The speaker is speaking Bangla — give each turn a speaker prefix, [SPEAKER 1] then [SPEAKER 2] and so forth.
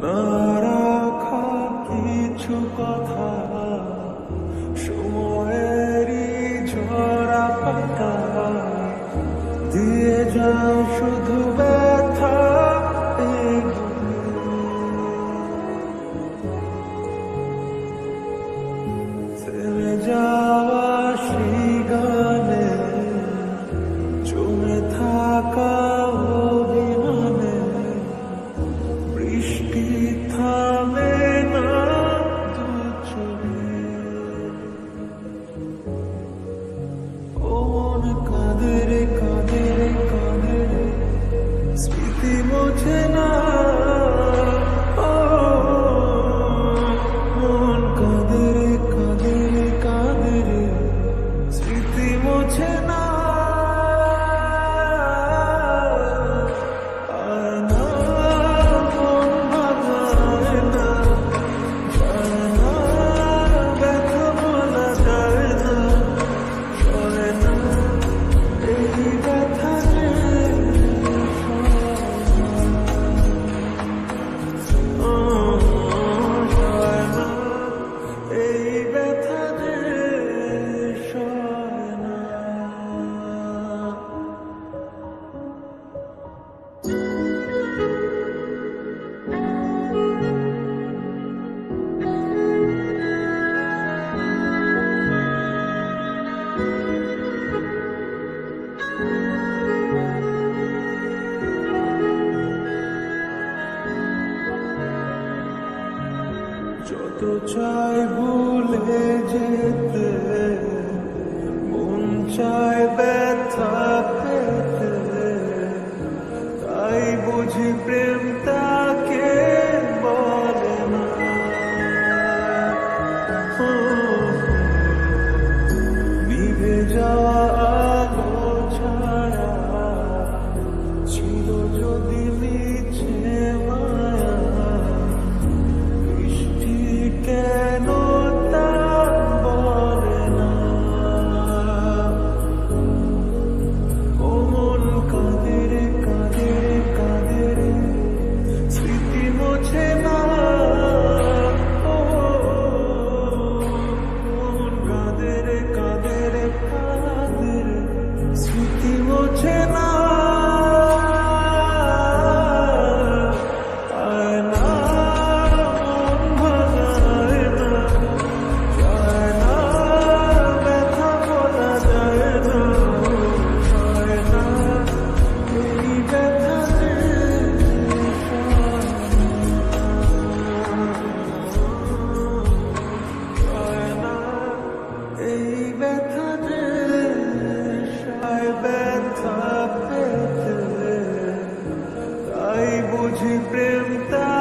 [SPEAKER 1] না রাখা কিছু কথা, সময়েরই ঝরা পাতা দিয়ে যাও শুধু ব্যথা। থেমে যাওয়া সেই গানে জমে থাকা অভিমানে বৃষ্টি থামে না দু চোখে। ও মন কাঁদে রে কাঁদে রে কাঁদে রে, স্মৃতি মোছে না। ও মন কাঁদে রে কাঁদে রে কাঁদে রে, স্মৃতি মোছে না। যত চাই ভুলে যেতে, মন চায় ব্যথা পেতে, তাই বুঝি প্রেম তাকে বলে না। নিভে যাওয়া আলো ছাড়া ছিল যদি মিছে মায়া, কেন তা বলে না। ও মন কাঁদে রে কাঁদে রে কাঁদে রে, স্মৃতি মোছে না। ও মন কাঁদে রে কাঁদে রে কাঁদে রে, স্মৃতি মোছে না। ব্যথা পেতে, তাই বুঝি প্রেম তা